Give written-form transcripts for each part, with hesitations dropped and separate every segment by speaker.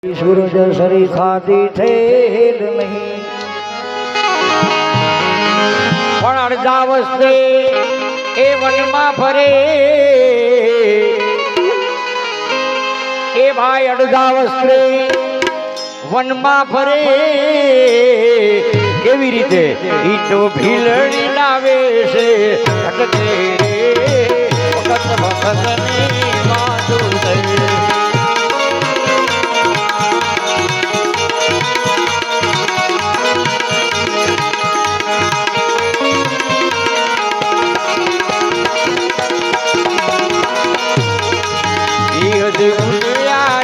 Speaker 1: सूरज सरी खाती ठेल नहीं पण अड़धा वस्ते ए वनमा फरे ए भाई अड़धा वस्ते वनमा फरे केवी रीते ई तो भीलड़ी लावे से अटके वखत वखत ने वादू दे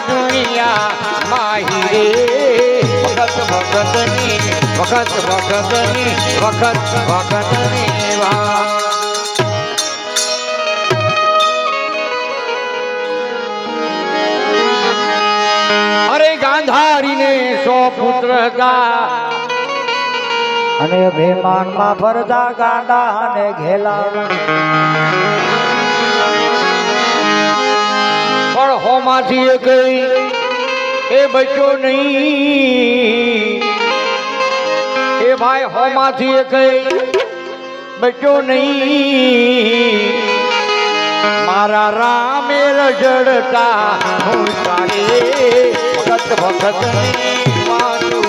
Speaker 1: दुनिया माही रे वखत वखतनी वखत वखतनी वखत वखतनी वा अरे गांधारी ने 100 पुत्र હતા અને અભિમાન માં ફરતા ગાંડા અને ઘેલા પણ હોમાંથી કઈ એ બચ્યો નહીં એ ભાઈ હોમાંથી કઈ બચ્યો નહીં મારા રામે રજડતા હું ચાલે વખત વખત વાતું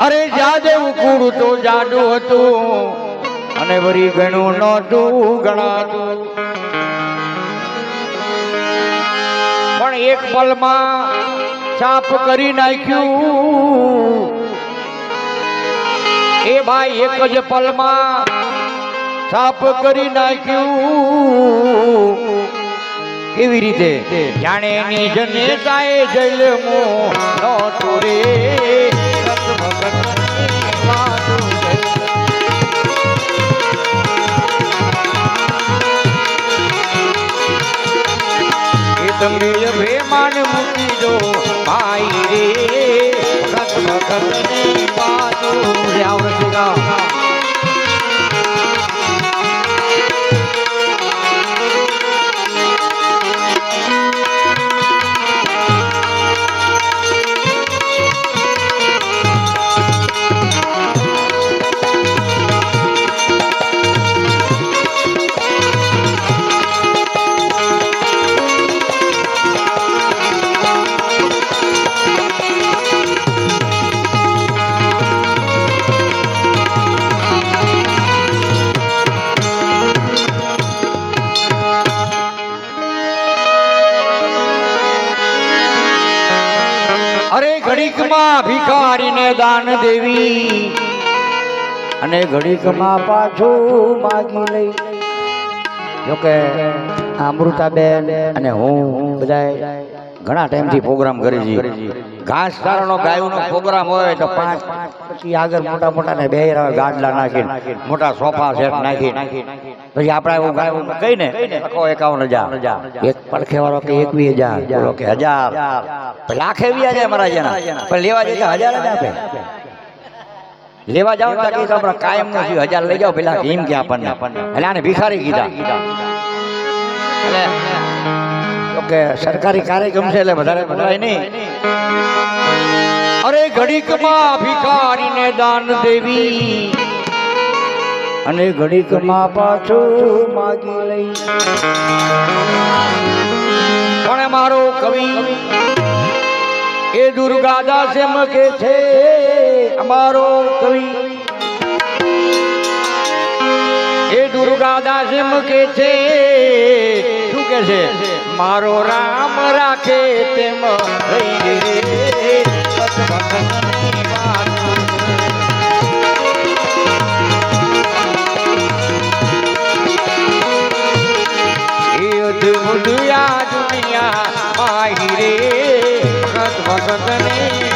Speaker 1: અરે જાદવ કુળ તો જાડુ હતું અને વરી ઘણું નહોતું ગણાતું પણ એક પલમાં સાફ કરી નાખ્યું એ ભાઈ એક જ પલમાં સાફ કરી નાખ્યું કેવી રીતે જાણે એની જનેતાએ જલમો નહોતું રે તમે ભેમાન મૂકી દો ભાઈ રે વખત વખત ની વાતો રે આવડે ગાવ અરે ઘડીકમાં ભિખારીને દાન દેવી અને ઘડીકમાં પાછું માગી લઈ જોકે અમૃતાબેન અને હું બધા ઘણા ટાઈમથી પ્રોગ્રામ કરી છે ઘાસ ચારણો ગાયોનો પ્રોગ્રામ હોય તો 5 પછી આગળ મોટા મોટા ને બે ગાડલા નાખીને મોટા સોફા સેટ નાખીને પછી આપણે એવું ગાયું કહીને 51,000 એક પડખે વાળો કે 21,000 બોલો કે 1000 લાખે વ્યા જાય મારા જેના પણ લેવા જાય 1000 જ આપે લેવા જાવ તો કે આપણે કાયમ નો 1000 લઈ જાવ પેલા એમ કે આપણને એટલે આને ભિખારી કીધા એટલે કે સરકારી કાર્યક્રમ છે એટલે વધારે બોલાય નહીં અરે ઘડીકમાં ભિખારીને દાન દેવી અને ઘડીકમાં પાછું માગી લઈ પણ મારો કવિ એ દુર્ગાદાસ એમ કે છે અમારો કવિ એ દુર્ગાદાસ એમ કે છે શું કે છે મારો રામ રાખે તેમ રહી રે
Speaker 2: ભગતની